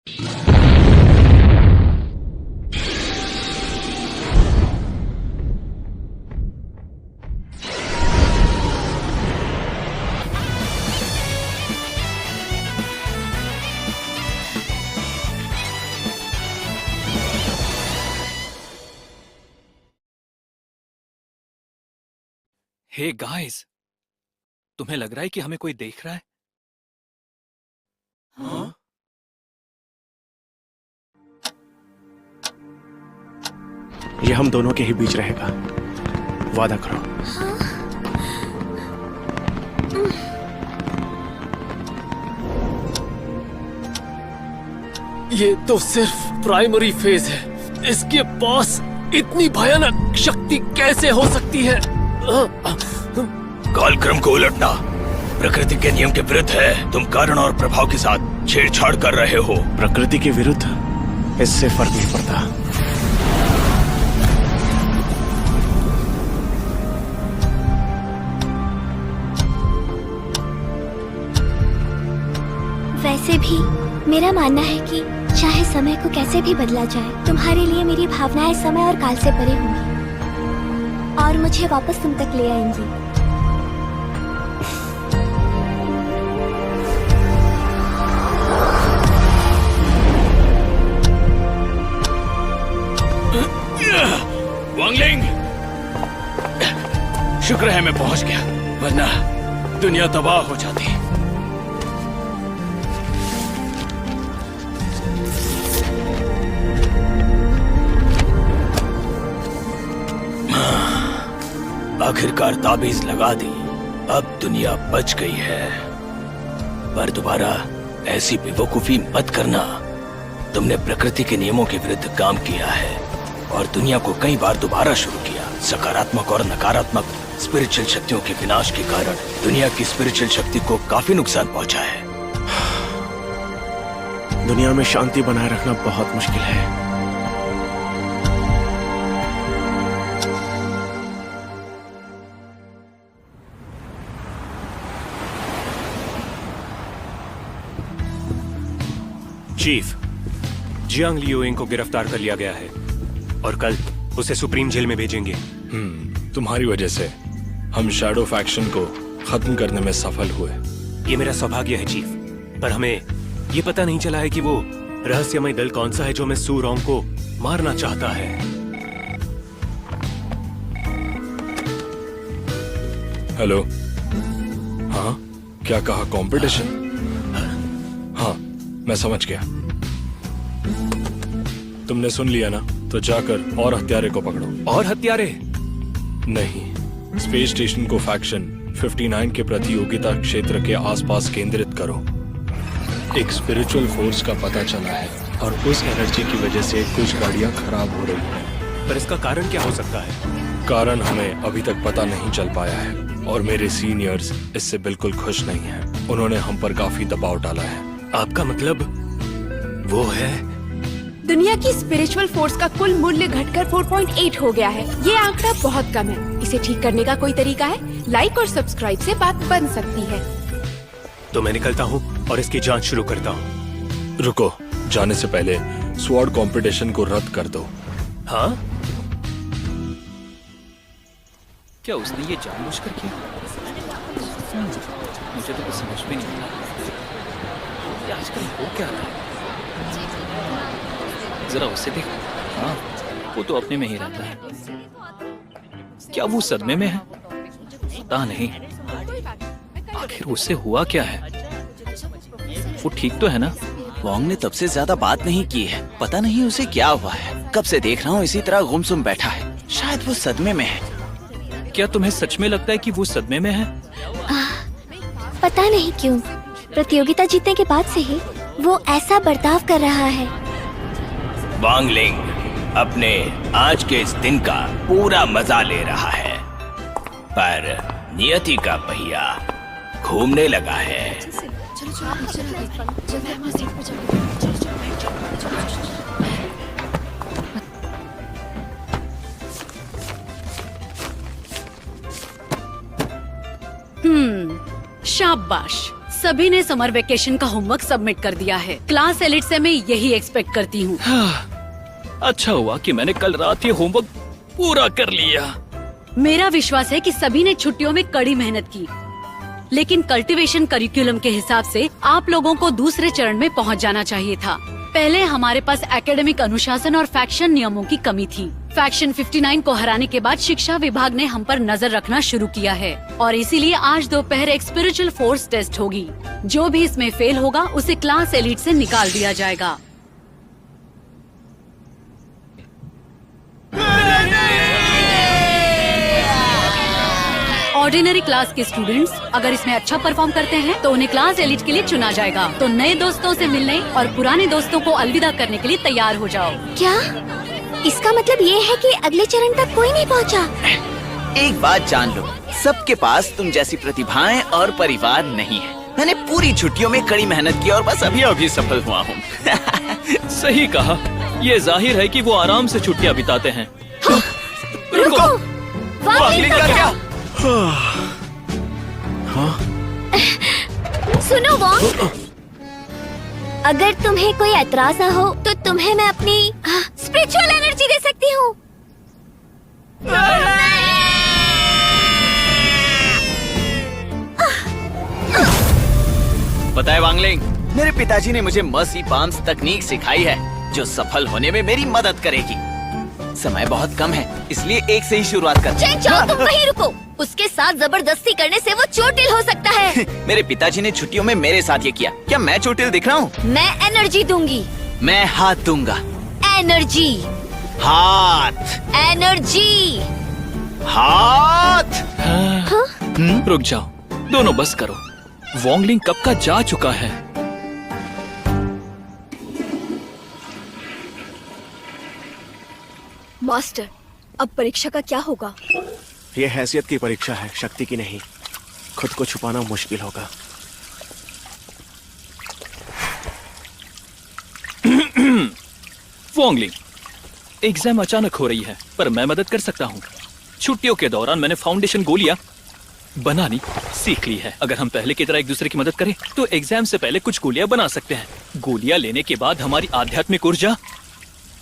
Hey guys, तुम्हें लग रहा है कि हमें कोई देख रहा है? हाँ? ये हम दोनों के ही बीच रहेगा, वादा करो। ये तो सिर्फ प्राइमरी फेज है। इसके पास इतनी भयानक शक्ति कैसे हो सकती है? कालक्रम को उलटना प्रकृति के नियम के विरुद्ध है। तुम कारण और प्रभाव के साथ छेड़छाड़ कर रहे हो। प्रकृति के विरुद्ध इससे फर्क नहीं पड़ता। वैसे भी मेरा मानना है कि चाहे समय को कैसे भी बदला जाए, तुम्हारे लिए मेरी भावनाएं समय और काल से परे होंगी और मुझे वापस तुम तक ले आएंगी। वांगलिंग, शुक्र है मैं पहुंच गया, वरना दुनिया तबाह हो जाती। आखिरकार ताबीज लगा दी, अब दुनिया बच गई है। पर दोबारा ऐसी बेवकूफी मत करना। तुमने प्रकृति के नियमों के विरुद्ध काम किया है और दुनिया को कई बार दोबारा शुरू किया। सकारात्मक और नकारात्मक स्पिरिचुअल शक्तियों के विनाश के कारण दुनिया की स्पिरिचुअल शक्ति को काफी नुकसान पहुंचा है। दुनिया में शांति बनाए रखना बहुत मुश्किल है। चीफ, जियांग लियुइंग को गिरफ्तार कर लिया गया है और कल उसे सुप्रीम जेल में भेजेंगे। तुम्हारी वजह से हम शैडो फैक्शन को खत्म करने में सफल हुए। ये मेरा सौभाग्य है चीफ, पर हमें ये पता नहीं चला है कि वो रहस्यमय दल कौन सा है जो मैं सू रोंग को मारना चाहता है। हेलो, हाँ क्या कहा? कंपटीशन? हाँ मैं समझ गया। तुमने सुन लिया ना, तो जाकर और हत्यारे को पकड़ो। और हत्यारे? नहीं, स्पेस स्टेशन को फैक्शन 59 के प्रतियोगिता क्षेत्र के आसपास केंद्रित करो। एक स्पिरिचुअल फोर्स का पता चला है और उस एनर्जी की वजह से कुछ गाड़ियां खराब हो रही हैं। पर इसका कारण क्या हो सकता है? कारण हमें अभी तक पता नहीं चल पाया है और मेरे सीनियर्स इससे बिल्कुल खुश नहीं हैं। उन्होंने हम पर काफी दबाव डाला है। आपका मतलब वो है? दुनिया की स्पिरिचुअल फोर्स का कुल मूल्य घटकर 4.8 हो गया है। ये आंकड़ा बहुत कम है। इसे ठीक करने का कोई तरीका है? लाइक और सब्सक्राइब से बात बन सकती है। तो मैं निकलता हूँ और इसकी जांच शुरू करता हूँ। रुको, जाने से पहले स्वॉर्ड कंपटीशन को रद्द कर दो। हाँ? क्या उसने ये जानबूझकर किया? मुझे तो कुछ समझ में नहीं आ रहा। ये आजकल हो क्या रहा है? जरा उसे देख। हाँ, वो तो अपने में ही रहता है। क्या वो सदमे में है? पता नहीं। आखिर उससे हुआ क्या है? वो ठीक तो है ना? वोंग ने तब से ज्यादा बात नहीं की है। पता नहीं उसे क्या हुआ है। कब से देख रहा हूँ इसी तरह गुमसुम बैठा है। शायद वो सदमे में है। क्या तुम्हें सच में लगता है कि वो सदमे में है? पता नहीं क्यों, प्रतियोगिता जीतने के बाद से ही वो ऐसा बर्ताव कर रहा है। वांगलिंग अपने आज के इस दिन का पूरा मजा ले रहा है, पर नियति का पहिया घूमने लगा है। शाबाश, सभी ने समर वेकेशन का होमवर्क सबमिट कर दिया है। क्लास एलिट से मैं यही एक्सपेक्ट करती हूँ। अच्छा हुआ कि मैंने कल रात ये होमवर्क पूरा कर लिया। मेरा विश्वास है कि सभी ने छुट्टियों में कड़ी मेहनत की, लेकिन कल्टीवेशन करिकुलम के हिसाब से आप लोगों को दूसरे चरण में पहुंच जाना चाहिए था। पहले हमारे पास एकेडमिक अनुशासन और फैक्शन नियमों की कमी थी। फैक्शन 59 को हराने के बाद शिक्षा विभाग ने हम पर नजर रखना शुरू किया है और इसीलिए आज दोपहर एक स्पिरिचुअल फोर्स टेस्ट होगी। जो भी इसमें फेल होगा उसे क्लास एलिट से निकाल दिया जाएगा। ऑर्डिनरी क्लास के स्टूडेंट्स अगर इसमें अच्छा परफॉर्म करते हैं तो उन्हें क्लास एलिट के लिए चुना जाएगा। तो नए दोस्तों से मिलने और पुराने दोस्तों को अलविदा करने के लिए तैयार हो जाओ। क्या इसका मतलब ये है कि अगले चरण तक कोई नहीं पहुंचा? एक बात जान लो, सबके पास तुम जैसी प्रतिभाएं और परिवार नहीं है। मैंने पूरी छुट्टियों में कड़ी मेहनत की और बस अभी सफल हुआ हूँ। सही कहा। ये जाहिर है कि वो आराम से छुट्टियां बिताते हैं। रुको, वांगलिंग का क्या? सुनो वॉन्ग, अगर तुम्हें कोई एतराज ना हो तो तुम्हें मैं अपनी स्पिरिचुअल एनर्जी दे सकती हूँ। पता है वांगलिंग, मेरे पिताजी ने मुझे मर्सी पाम्स तकनीक सिखाई है जो सफल होने में मेरी मदद करेगी। समय बहुत कम है, इसलिए एक से ही शुरुआत कर। चैन चाओ, तुम वहीं रुको। उसके साथ जबरदस्ती करने से वो चोटिल हो सकता है। मेरे पिताजी ने छुट्टियों में मेरे साथ ये किया। क्या मैं चोटिल दिख रहा हूँ? मैं एनर्जी दूंगी। मैं हाथ दूंगा। एनर्जी। हाथ। एनर्जी। हाथ। रुक जाओ, दोनों बस करो। वॉन्गलिंग कब का जा चुका है। मास्टर, अब परीक्षा का क्या होगा? ये हैसियत की परीक्षा है, शक्ति की नहीं। खुद को छुपाना मुश्किल होगा। वॉन्गलिंग, एग्जाम अचानक हो रही है पर मैं मदद कर सकता हूँ। छुट्टियों के दौरान मैंने फाउंडेशन गोलियां बनानी सीख ली है। अगर हम पहले की तरह एक दूसरे की मदद करें तो एग्जाम से पहले कुछ गोलियां बना सकते हैं। गोलियां लेने के बाद हमारी आध्यात्मिक ऊर्जा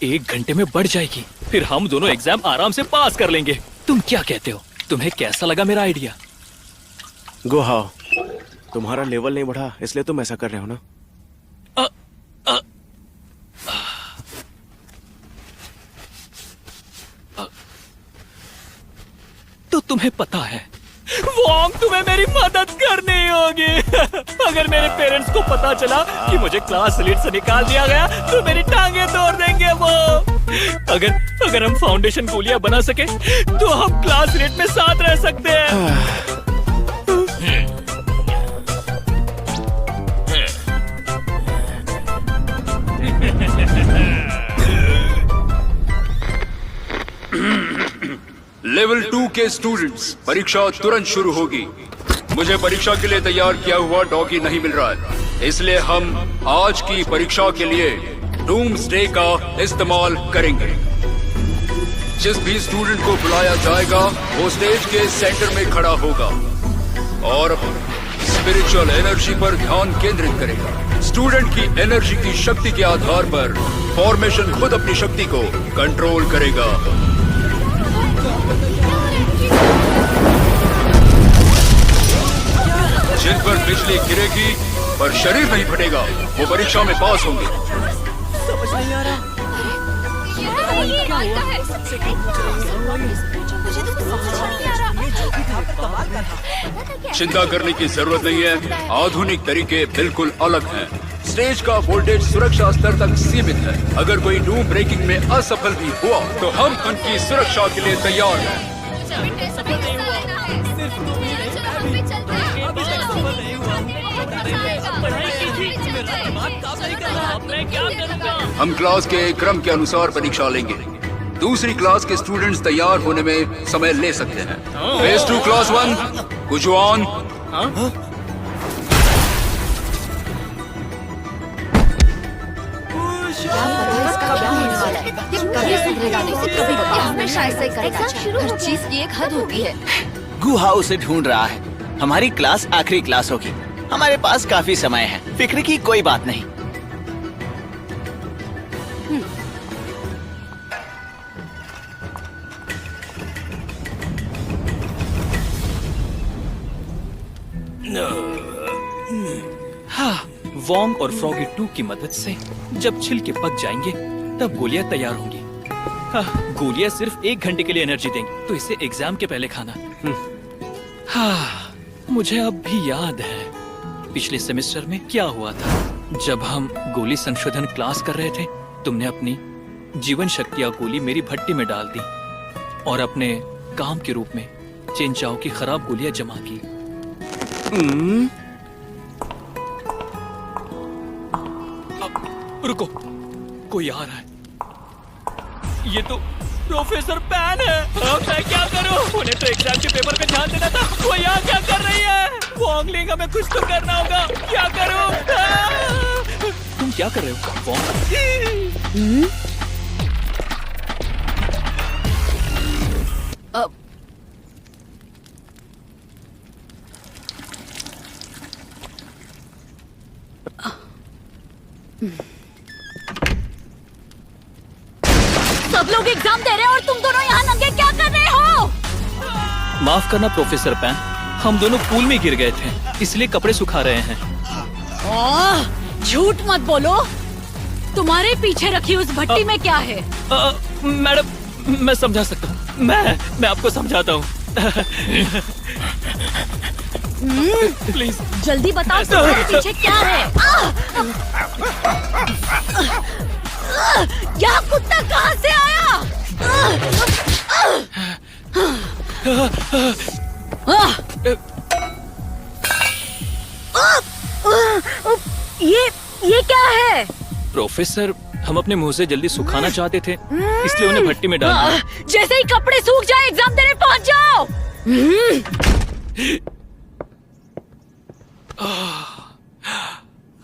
1 घंटे में बढ़ जाएगी। फिर हम दोनों एग्जाम आराम से पास कर लेंगे। तुम क्या कहते हो? तुम्हें कैसा लगा मेरा आइडिया? गो हाउ, तुम्हारा लेवल नहीं बढ़ा इसलिए तुम ऐसा कर रहे हो ना? तो तुम्हें पता है वॉन्ग, तुम्हें मेरी मदद करनी होगी। अगर मेरे पेरेंट्स को पता चला कि मुझे क्लास एलिट से निकाल दिया गया तो मेरी टांगे तोड़ देंगे वो। अगर हम फाउंडेशन गोलियां बना सके तो हम क्लास एलिट में साथ रह सकते हैं। लेवल 2 के स्टूडेंट्स, परीक्षा तुरंत शुरू होगी। मुझे परीक्षा के लिए तैयार किया हुआ डॉगी नहीं मिल रहा है, इसलिए हम आज की परीक्षा के लिए डूम्सडे का इस्तेमाल करेंगे। जिस भी स्टूडेंट को बुलाया जाएगा वो स्टेज के सेंटर में खड़ा होगा और स्पिरिचुअल एनर्जी पर ध्यान केंद्रित करेगा। स्टूडेंट की एनर्जी की शक्ति के आधार पर फॉर्मेशन खुद अपनी शक्ति को कंट्रोल करेगा। जिन पर बिजली गिरेगी पर शरीर नहीं फटेगा वो परीक्षा में पास होंगे। समझ नहीं आ रहा। चिंता करने की जरूरत नहीं है, आधुनिक तरीके बिल्कुल अलग हैं। स्टेज का वोल्टेज सुरक्षा स्तर तक सीमित है। अगर कोई डूम ब्रेकिंग में असफल भी हुआ तो हम उनकी सुरक्षा के लिए तैयार हैं। हम क्लास के क्रम के अनुसार परीक्षा लेंगे। दूसरी क्लास के स्टूडेंट्स तैयार होने में समय ले सकते हैं। Phase 2 class 1 कुजुआन। हर चीज की एक हद होती है। गुहा उसे ढूंढ रहा है। हमारी क्लास आखिरी क्लास होगी। हमारे पास काफी समय है, फिक्र की कोई बात नहीं। हाँ, वॉन्ग और फ्रॉगी 2 की मदद से जब छिलके पक जाएंगे तब गोलियां तैयार होंगी। हाँ, गोलियां सिर्फ 1 घंटे के लिए एनर्जी देंगी, तो इसे एग्जाम के पहले खाना। हाँ, मुझे अब भी याद है पिछले सेमेस्टर में क्या हुआ था। जब हम गोली संशोधन क्लास कर रहे थे, तुमने अपनी जीवन शक्तियां गोली मेरी भट्टी में डाल दी और अपने काम के रूप में चेंचाओ की खराब गोलियां जमा की। रुको, कोई आ रहा है। ये तो प्रोफेसर पैन है। अब मैं क्या करूं? उन्हें तो एग्जाम के पेपर पे ध्यान देना था। वो यहाँ क्या कर रही है? वॉन्गलिंग, हमें कुछ तो करना होगा। क्या करूं? तुम क्या कर रहे हो? वॉन्ग? सब लोग एग्जाम दे रहे हैं और तुम दोनों यहाँ नंगे क्या कर रहे हो? माफ करना प्रोफेसर पैन, हम दोनों पूल में गिर गए थे, इसलिए कपड़े सुखा रहे हैं। झूठ मत बोलो। तुम्हारे पीछे रखी उस भट्टी में क्या है? मैडम, मैं समझा सकता हूँ। मैं आपको समझाता हूँ। प्लीज जल्दी बताओ तुम्हारे पीछे क्या है? यह कुत्ता कहाँ से आया? ये क्या है? प्रोफेसर, हम अपने मुंह से जल्दी सुखाना चाहते थे, इसलिए उन्हें भट्टी में डाल दिया। जैसे ही कपड़े सूख जाए एग्जाम देने पहुंच जाओ।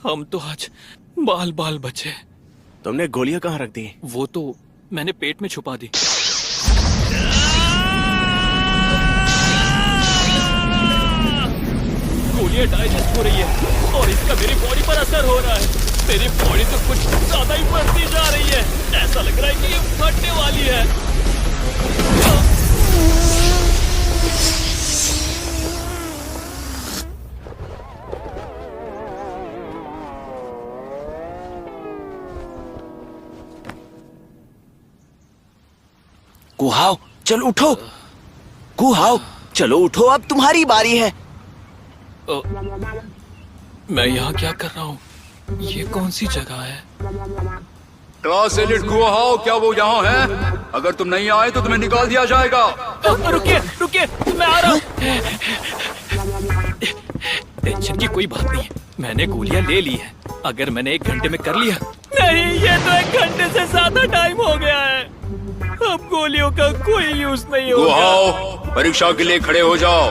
हम तो आज बाल बाल बचे। तुमने गोलियां कहाँ रख दी? वो तो मैंने पेट में छुपा दी। गोलियां डाइजेस्ट हो रही है और इसका मेरी बॉडी पर असर हो रहा है। मेरी बॉडी तो कुछ ज्यादा ही बढ़ती जा रही है। ऐसा लग रहा है कि ये फटने वाली है। कुहाओ, चलो उठो। कुहाओ, चलो उठो, अब तुम्हारी बारी है। मैं यहाँ क्या कर रहा हूँ? ये कौन सी जगह है? क्लास एलिट कुहाओ, क्या वो यहाँ है? अगर तुम नहीं आए तो तुम्हें निकाल दिया जाएगा। रुकिए, रुकिए, मैं आ रहा हूँ। टेंशन की कोई बात नहीं है, मैंने गोलियां ले ली है। अगर मैंने 1 घंटे में कर लिया। नहीं, ये तो 1 घंटे से ज्यादा टाइम हो गया है। अब गोलियों का कोई यूज नहीं होगा। कुहाओ, परीक्षा के लिए खड़े हो जाओ।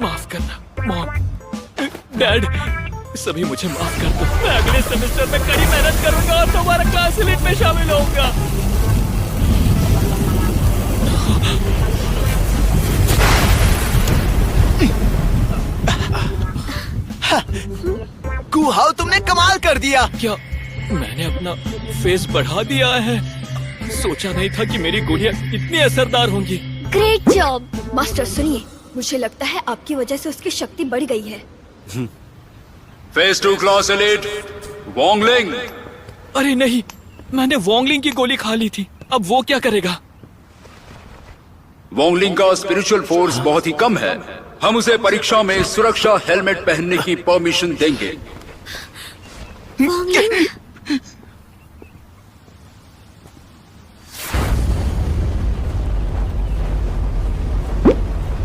माफ करना मॉम, डैड, सभी मुझे माफ कर दो। मैं अगले सेमेस्टर में कड़ी मेहनत करूंगा और तुम्हारा क्लास एलिट में शामिल होऊंगा। कुहाओ, तुमने कमाल कर दिया। क्या मैंने अपना फेस बढ़ा दिया है? सोचा नहीं था कि मेरी गोलियां इतनी असरदार होंगी। Great job. मास्टर सुनिए, मुझे लगता है आपकी वजह से उसकी शक्ति बढ़ गई है। फेज 2 क्लास एलिट वॉन्गलिंग। अरे नहीं, मैंने वॉन्गलिंग की गोली खा ली थी। अब वो क्या करेगा? वॉन्गलिंग का स्पिरिचुअल फोर्स बहुत ही कम है। हम उसे परीक्षा में सुरक्षा हेलमेट पहनने की परमिशन देंगे। वॉन्गलिंग?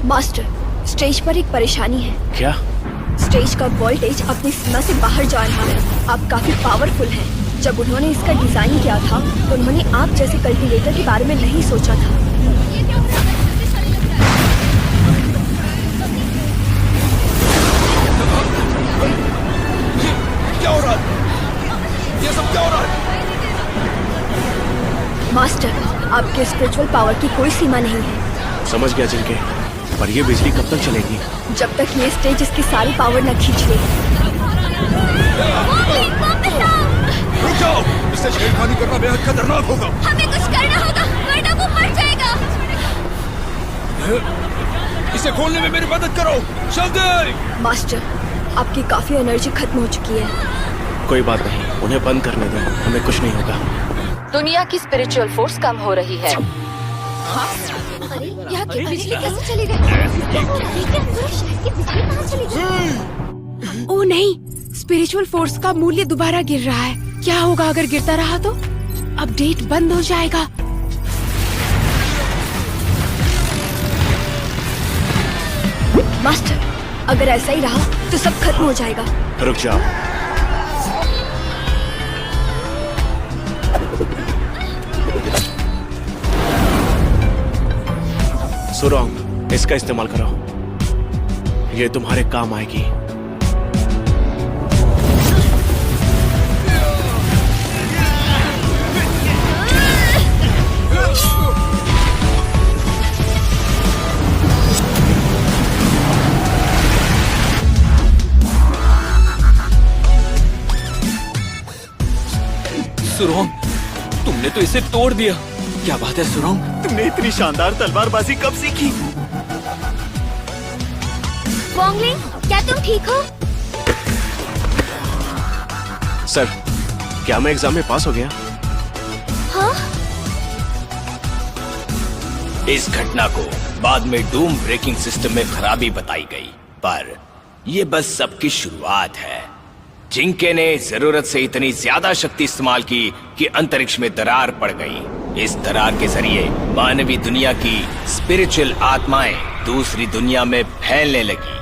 मास्टर, स्टेज पर एक परेशानी है। क्या? स्टेज का वोल्टेज अपनी सीमा से बाहर जा रहा है। आप काफी पावरफुल हैं। जब उन्होंने इसका डिजाइन किया था तो उन्होंने आप जैसे कल्टिवेटर के बारे में नहीं सोचा था। क्या हो रहा है? ये सब क्या हो रहा है? मास्टर, आपके स्पिरिचुअल पावर की कोई सीमा नहीं है। समझ गया जिनके, पर ये बिजली कब तक चलेगी? जब तक ये स्टेज इसकी सारी पावर न खींच ले। रुक जाओ, इससे छेड़खानी करना बेहद खतरनाक होगा। हमें कुछ करना होगा वरना वो मर जाएगा। इसे खोलने में मेरी मदद करो, जल्दी। मास्टर, आपकी काफी एनर्जी खत्म हो चुकी है। कोई बात नहीं, उन्हें बंद करने दो, हमें कुछ नहीं होगा। दुनिया की स्पिरिचुअल फोर्स कम हो रही है। अरे यहाँ की बिजली कैसे चली गई? पूरे शहर की बिजली कहाँ चली गई? ओ नहीं, स्पिरिचुअल फोर्स का मूल्य दोबारा गिर रहा है। क्या होगा अगर गिरता रहा तो? अपडेट बंद हो जाएगा। मास्टर, अगर ऐसा ही रहा तो सब खत्म हो जाएगा। रुक जाओ। सुरोंग, इसका इस्तेमाल करो, ये तुम्हारे काम आएगी। सुरोंग, तुमने तो इसे तोड़ दिया। क्या बात है सुरोंग, तुमने इतनी शानदार तलवारबाजी कब सीखी? वोंगलिंग, क्या तुम ठीक हो? सर, क्या मैं एग्जाम में पास हो गया? हाँ? इस घटना को बाद में डूम ब्रेकिंग सिस्टम में खराबी बताई गई, पर यह बस सबकी शुरुआत है। जिंके ने जरूरत से इतनी ज्यादा शक्ति इस्तेमाल की कि अंतरिक्ष में दरार पड़ गई। इस दरार के जरिए मानवी दुनिया की स्पिरिचुअल आत्माएं दूसरी दुनिया में फैलने लगी।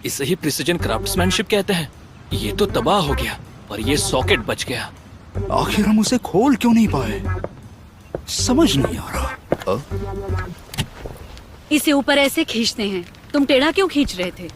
इसे ही प्रिसिजन क्राफ्ट्समैनशिप कहते हैं। ये तो तबाह हो गया, पर ये सॉकेट बच गया। आखिर हम उसे खोल क्यों नहीं पाए? समझ नहीं आ रहा। इसे ऊपर ऐसे खींचते हैं। तुम टेढ़ा क्यों खींच रहे थे?